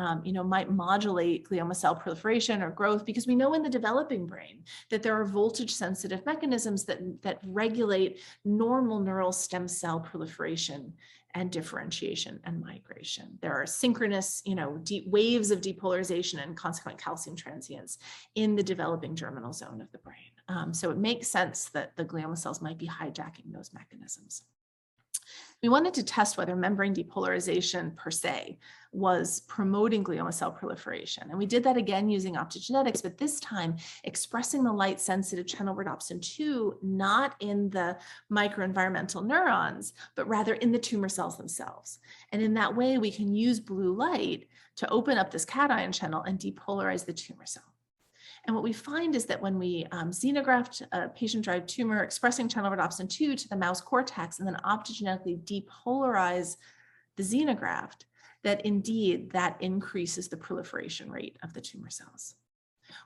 might modulate glioma cell proliferation or growth, because we know in the developing brain that there are voltage sensitive mechanisms that regulate normal neural stem cell proliferation and differentiation and migration. There are synchronous, deep waves of depolarization and consequent calcium transients in the developing germinal zone of the brain. So it makes sense that the glioma cells might be hijacking those mechanisms. We wanted to test whether membrane depolarization per se was promoting glioma cell proliferation. And we did that again using optogenetics, but this time expressing the light sensitive channel rhodopsin 2, not in the microenvironmental neurons, but rather in the tumor cells themselves. And in that way, we can use blue light to open up this cation channel and depolarize the tumor cell. And what we find is that when we xenograft a patient-derived tumor expressing channel rhodopsin 2 to the mouse cortex and then optogenetically depolarize the xenograft, that indeed that increases the proliferation rate of the tumor cells.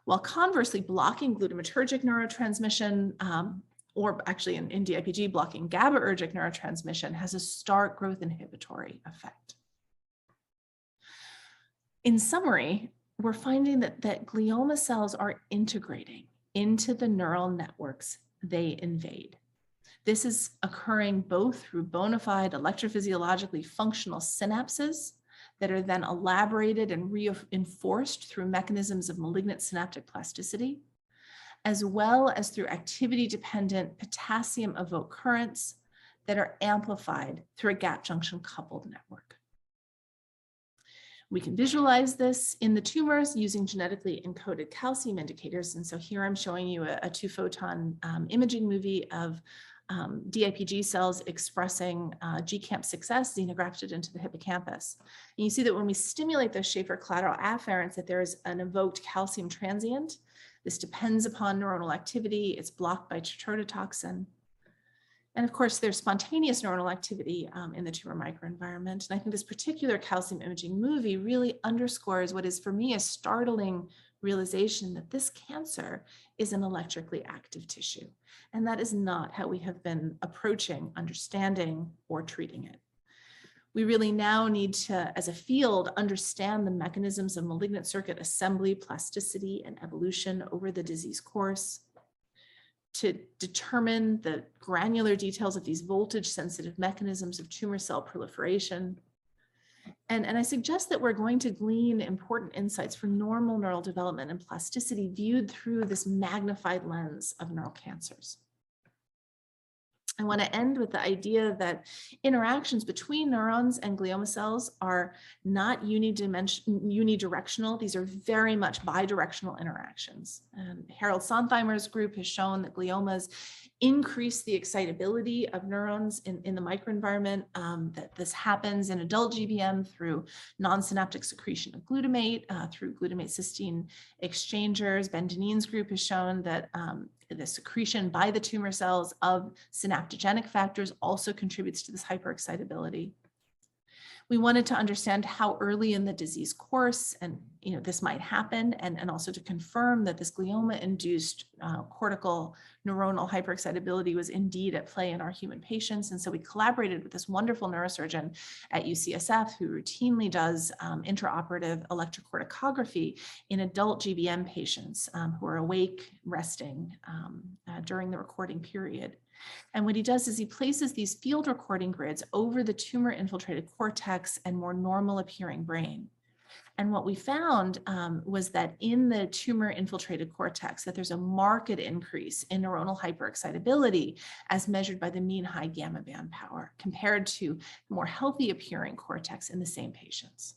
While conversely, blocking glutamatergic neurotransmission, or actually in DIPG, blocking GABAergic neurotransmission has a stark growth inhibitory effect. In summary, we're finding that glioma cells are integrating into the neural networks they invade. This is occurring both through bona fide electrophysiologically functional synapses that are then elaborated and reinforced through mechanisms of malignant synaptic plasticity, as well as through activity-dependent potassium evoked currents that are amplified through a gap junction coupled network. We can visualize this in the tumors using genetically encoded calcium indicators. And so here I'm showing you a 2-photon imaging movie of DIPG cells expressing GCAMP6S xenografted into the hippocampus. And you see that when we stimulate those Schaefer collateral afferents, that there is an evoked calcium transient. This depends upon neuronal activity. It's blocked by tetrodotoxin. And of course, there's spontaneous neuronal activity in the tumor microenvironment. And I think this particular calcium imaging movie really underscores what is, for me, a startling realization that this cancer is an electrically active tissue. And that is not how we have been approaching, understanding, or treating it. We really now need to, as a field, understand the mechanisms of malignant circuit assembly, plasticity, and evolution over the disease course, to determine the granular details of these voltage sensitive mechanisms of tumor cell proliferation. And I suggest that we're going to glean important insights for normal neural development and plasticity viewed through this magnified lens of neural cancers. I want to end with the idea that interactions between neurons and glioma cells are not unidirectional. These are very much bidirectional interactions. Harold Sontheimer's group has shown that gliomas increase the excitability of neurons in the microenvironment, that this happens in adult GBM through non-synaptic secretion of glutamate, through glutamate cysteine exchangers. Ben Denine's group has shown that the secretion by the tumor cells of synaptogenic factors also contributes to this hyperexcitability. We wanted to understand how early in the disease course and this might happen, and also to confirm that this glioma-induced cortical neuronal hyperexcitability was indeed at play in our human patients. And so we collaborated with this wonderful neurosurgeon at UCSF who routinely does intraoperative electrocorticography in adult GBM patients who are awake, resting during the recording period. And what he does is he places these field recording grids over the tumor-infiltrated cortex and more normal appearing brain. And what we found was that in the tumor-infiltrated cortex, that there's a marked increase in neuronal hyperexcitability as measured by the mean high gamma band power compared to more healthy appearing cortex in the same patients.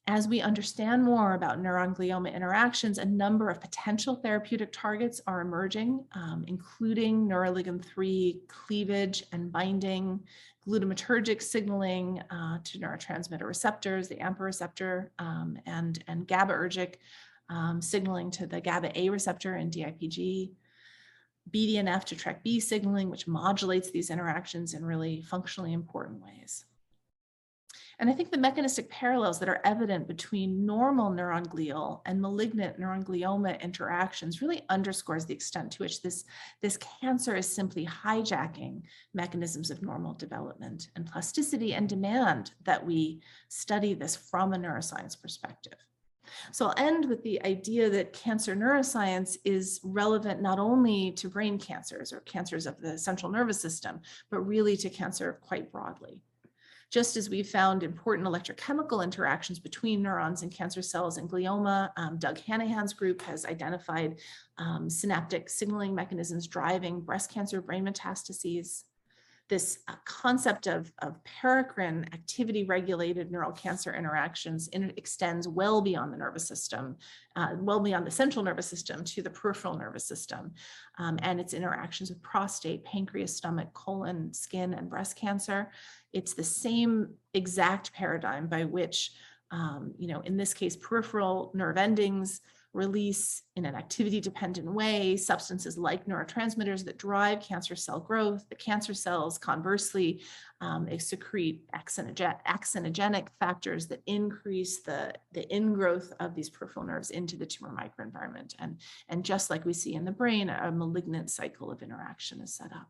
As we understand more about neuron-glioma interactions, a number of potential therapeutic targets are emerging, including neuroligin-3 cleavage and binding, glutamatergic signaling to neurotransmitter receptors, the AMPA receptor, and GABAergic signaling to the GABA-A receptor in DIPG, BDNF to TrkB signaling, which modulates these interactions in really functionally important ways. And I think the mechanistic parallels that are evident between normal neuron glial and malignant neuron glioma interactions really underscores the extent to which this cancer is simply hijacking mechanisms of normal development and plasticity, and demand that we study this from a neuroscience perspective. So I'll end with the idea that cancer neuroscience is relevant not only to brain cancers or cancers of the central nervous system, but really to cancer quite broadly. Just as we've found important electrochemical interactions between neurons and cancer cells and glioma, Doug Hanahan's group has identified synaptic signaling mechanisms driving breast cancer brain metastases. This concept of paracrine activity-regulated neural cancer interactions extends well beyond the nervous system, well beyond the central nervous system to the peripheral nervous system, and its interactions with prostate, pancreas, stomach, colon, skin, and breast cancer. It's the same exact paradigm by which, in this case, peripheral nerve endings release in an activity-dependent way substances like neurotransmitters that drive cancer cell growth. The cancer cells, conversely, secrete axonogenic factors that increase the ingrowth of these peripheral nerves into the tumor microenvironment. And just like we see in the brain, a malignant cycle of interaction is set up.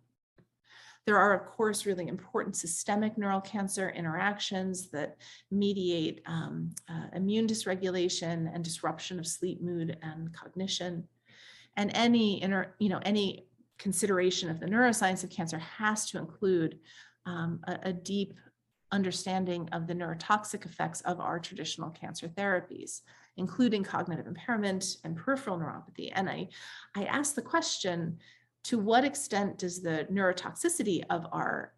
There are, of course, really important systemic neural cancer interactions that mediate immune dysregulation and disruption of sleep, mood, and cognition. And any consideration of the neuroscience of cancer has to include a deep understanding of the neurotoxic effects of our traditional cancer therapies, including cognitive impairment and peripheral neuropathy. And I asked the question, to what extent does the neurotoxicity of our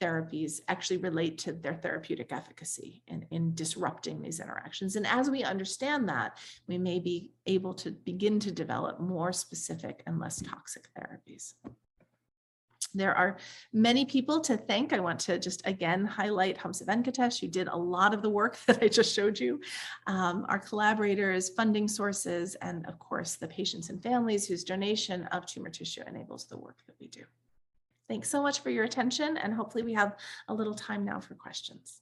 therapies actually relate to their therapeutic efficacy in disrupting these interactions? And as we understand that, we may be able to begin to develop more specific and less toxic therapies. There are many people to thank. I want to just again highlight Hamza Venkatesh, who did a lot of the work that I just showed you, our collaborators, funding sources, and of course, the patients and families whose donation of tumor tissue enables the work that we do. Thanks so much for your attention, and hopefully we have a little time now for questions.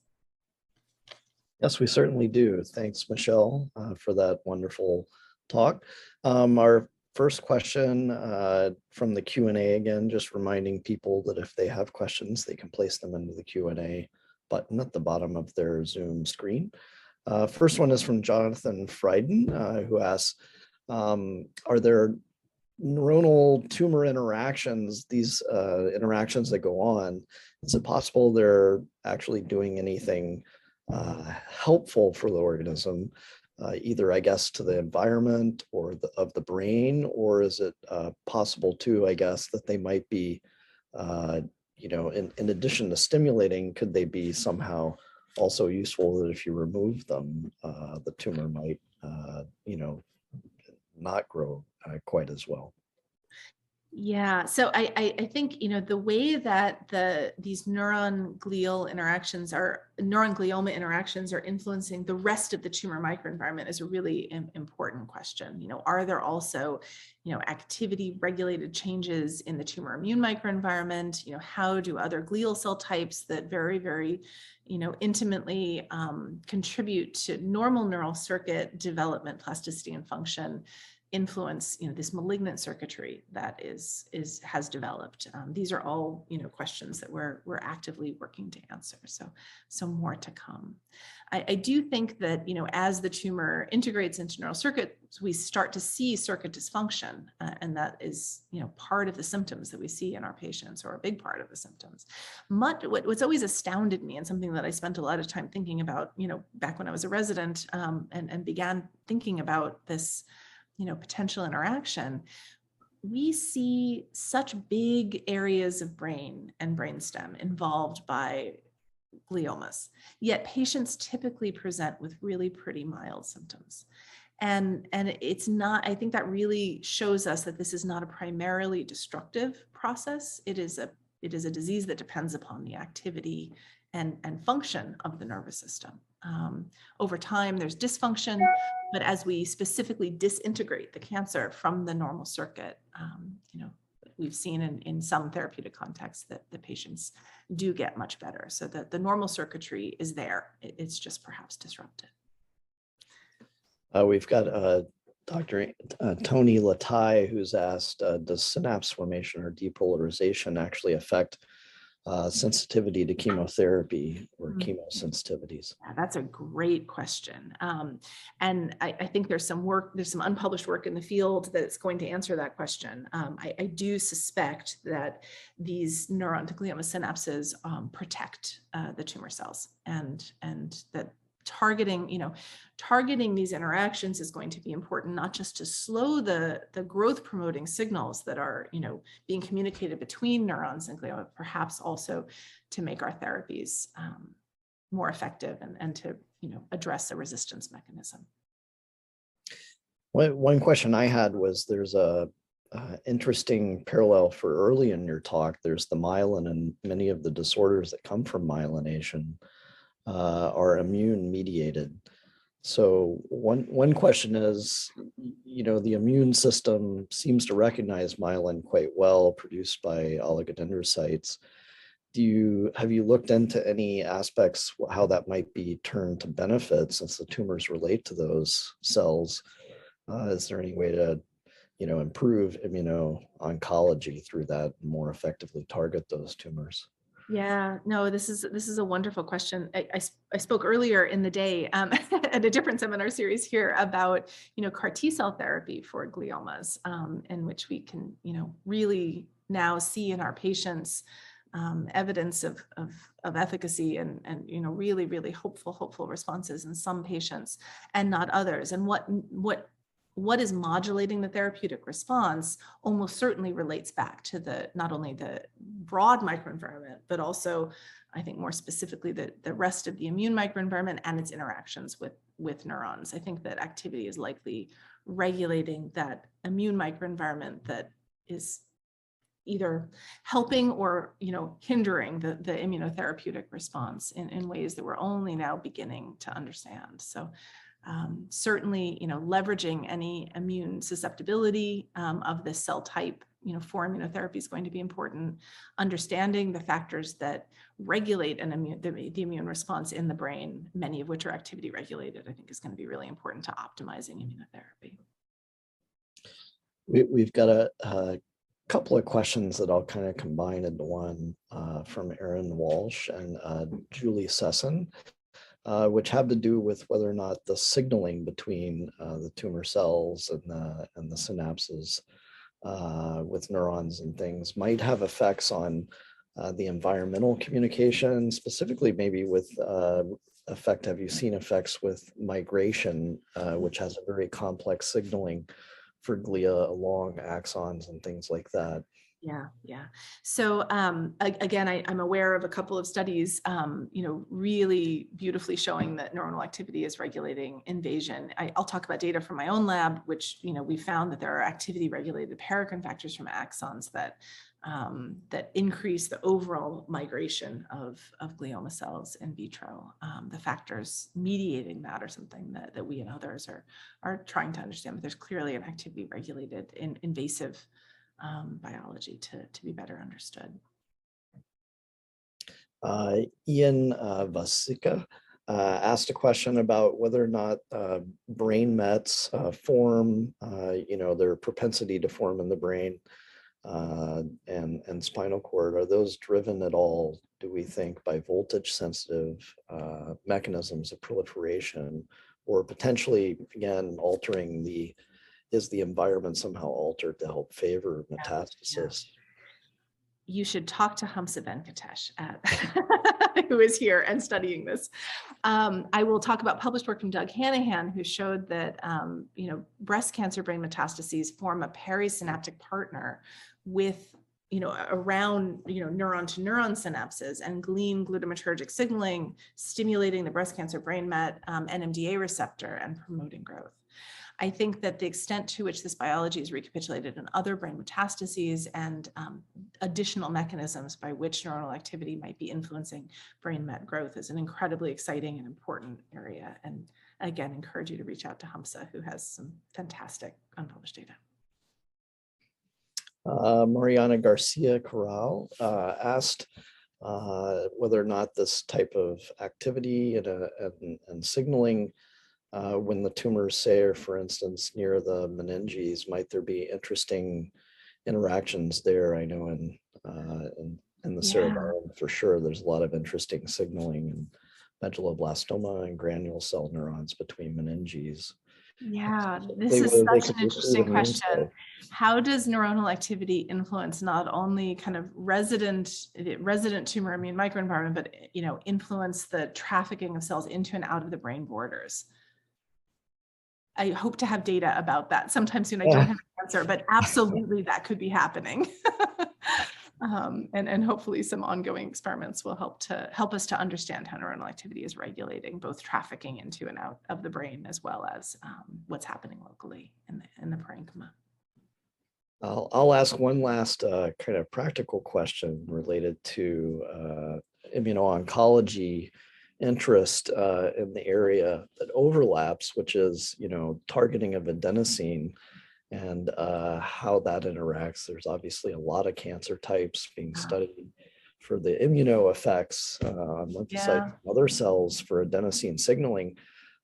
Yes, we certainly do. Thanks, Michelle, for that wonderful talk. Our first question from the Q&A, again, just reminding people that if they have questions, they can place them into the Q&A button at the bottom of their Zoom screen. First one is from Jonathan Frieden, who asks, are there neuronal tumor interactions, these interactions that go on, is it possible they're actually doing anything helpful for the organism? Either, I guess, to the environment or of the brain, or is it possible too, I guess, that they might be, in addition to stimulating, could they be somehow also useful that if you remove them, the tumor might, not grow quite as well? Yeah, so I think, the way that these neuron glioma interactions are influencing the rest of the tumor microenvironment is a really important question. Are there also, activity regulated changes in the tumor immune microenvironment? How do other glial cell types that very, very, intimately contribute to normal neural circuit development, plasticity, and function influence this malignant circuitry that has developed? These are all questions that we're actively working to answer. So more to come. I do think that as the tumor integrates into neural circuits, we start to see circuit dysfunction, and that is part of the symptoms that we see in our patients, or a big part of the symptoms. What's always astounded me, and something that I spent a lot of time thinking about back when I was a resident, and began thinking about this potential interaction, we see such big areas of brain and brainstem involved by gliomas, yet patients typically present with really pretty mild symptoms. And it's not, I think that really shows us that this is not a primarily destructive process. It is a disease that depends upon the activity and function of the nervous system. Over time, there's dysfunction, but as we specifically disintegrate the cancer from the normal circuit, we've seen in some therapeutic contexts that the patients do get much better. So that the normal circuitry is there. It's just perhaps disrupted. We've got Dr. Tony Latai, who's asked, does synapse formation or depolarization actually affect sensitivity to chemotherapy or chemosensitivities? Yeah, that's a great question. And I think there's some unpublished work in the field that's going to answer that question. I do suspect that these neuron to glioma synapses protect the tumor cells, and that targeting these interactions is going to be important, not just to slow the growth promoting signals that are being communicated between neurons and glioma, perhaps also to make our therapies more effective and to address a resistance mechanism. One question I had was, there's a interesting parallel for early in your talk. There's the myelin, and many of the disorders that come from myelination are immune mediated. So one question is, the immune system seems to recognize myelin quite well, produced by oligodendrocytes. Have you looked into any aspects how that might be turned to benefit, since the tumors relate to those cells? Is there any way to improve immuno-oncology through that, and more effectively target those tumors? Yeah, no, this is a wonderful question. I spoke earlier in the day at a different seminar series here about CAR T cell therapy for gliomas, in which we can really now see in our patients evidence of efficacy and really, really hopeful responses in some patients and not others. And what is modulating the therapeutic response almost certainly relates back to not only the broad microenvironment, but also, I think more specifically, the rest of the immune microenvironment and its interactions with neurons. I think that activity is likely regulating that immune microenvironment that is either helping or hindering the immunotherapeutic response in ways that we're only now beginning to understand. So certainly, leveraging any immune susceptibility of this cell type, for immunotherapy is going to be important. Understanding the factors that regulate the immune response in the brain, many of which are activity regulated, I think is going to be really important to optimizing immunotherapy. We've got a couple of questions that I'll kind of combine into one, from Aaron Walsh and Julie Sesson, which have to do with whether or not the signaling between the tumor cells and the synapses with neurons and things might have effects on the environmental communication, specifically maybe with have you seen effects with migration, which has a very complex signaling for glia along axons and things like that? Yeah, yeah. So again, I'm aware of a couple of studies, really beautifully showing that neuronal activity is regulating invasion. I'll talk about data from my own lab, which we found that there are activity-regulated paracrine factors from axons that increase the overall migration of glioma cells in vitro. The factors mediating that are something that we and others are trying to understand. But there's clearly an activity-regulated invasive biology to be better understood. Ian Vasika asked a question about whether or not brain mets form, their propensity to form in the brain and spinal cord. Are those driven at all, do we think, by voltage sensitive mechanisms of proliferation, or potentially, again, is the environment somehow altered to help favor metastasis? You should talk to Hamsa Venkatesh, who is here and studying this. I will talk about published work from Doug Hanahan, who showed that breast cancer brain metastases form a perisynaptic partner with around neuron to neuron synapses and glean glutamatergic signaling, stimulating the breast cancer brain met NMDA receptor and promoting growth. I think that the extent to which this biology is recapitulated in other brain metastases and additional mechanisms by which neuronal activity might be influencing brain met growth is an incredibly exciting and important area. And again, encourage you to reach out to Hamsa, who has some fantastic unpublished data. Mariana Garcia Corral asked whether or not this type of activity and signaling when the tumors, say, are, for instance, near the meninges, might there be interesting interactions there? I know in the cerebellum, for sure, there's a lot of interesting signaling and medulloblastoma and granule cell neurons between meninges. Yeah, this is such an interesting question. How does neuronal activity influence not only kind of resident tumor immune microenvironment, but influence the trafficking of cells into and out of the brain borders? I hope to have data about that sometime soon. I don't have an answer, but absolutely that could be happening. And hopefully some ongoing experiments will help us to understand how neuronal activity is regulating both trafficking into and out of the brain, as well as what's happening locally in the parenchyma. I'll ask one last kind of practical question related to immuno-oncology interest in the area that overlaps, which is, targeting of adenosine and how that interacts. There's obviously a lot of cancer types being studied for the immuno effects on lymphocytes and other cells for adenosine signaling.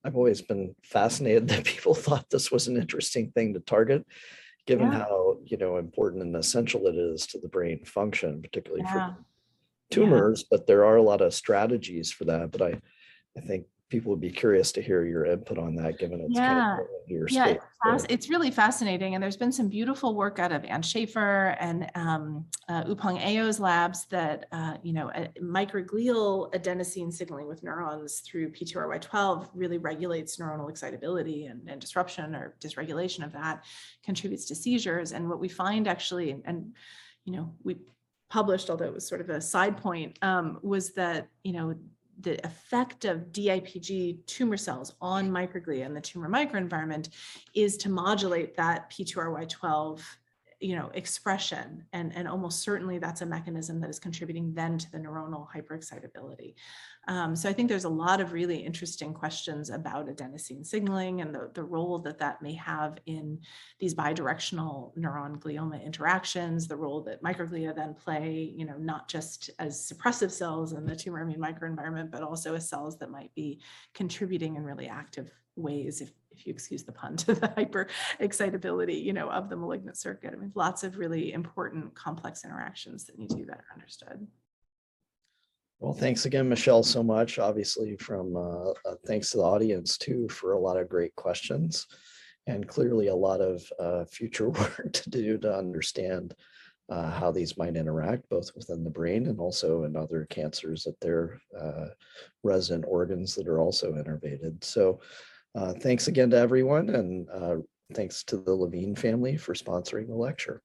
I've always been fascinated that people thought this was an interesting thing to target, given how important and essential it is to the brain function, particularly for tumors. But there are a lot of strategies for that. But I think people would be curious to hear your input on that, given it's kind of your space. It's really fascinating. And there's been some beautiful work out of Ann Schaefer and Upong Ayo's labs that, microglial adenosine signaling with neurons through P2RY12 really regulates neuronal excitability, and disruption or dysregulation of that contributes to seizures. And what we find actually, and we published, although it was sort of a side point, was that, the effect of DIPG tumor cells on microglia and the tumor microenvironment is to modulate that P2RY12 expression, and almost certainly that's a mechanism that is contributing then to the neuronal hyperexcitability. So I think there's a lot of really interesting questions about adenosine signaling and the role that may have in these bidirectional neuron glioma interactions, the role that microglia then play, not just as suppressive cells in the tumor immune microenvironment, but also as cells that might be contributing in really active ways, if you excuse the pun, to the hyper excitability, of the malignant circuit. I mean, lots of really important complex interactions that need to be better understood. Well, thanks again, Michelle, so much. Obviously, from thanks to the audience too for a lot of great questions, and clearly a lot of future work to do to understand how these might interact, both within the brain and also in other cancers at their resident organs that are also innervated. So thanks again to everyone, and thanks to the Levine family for sponsoring the lecture.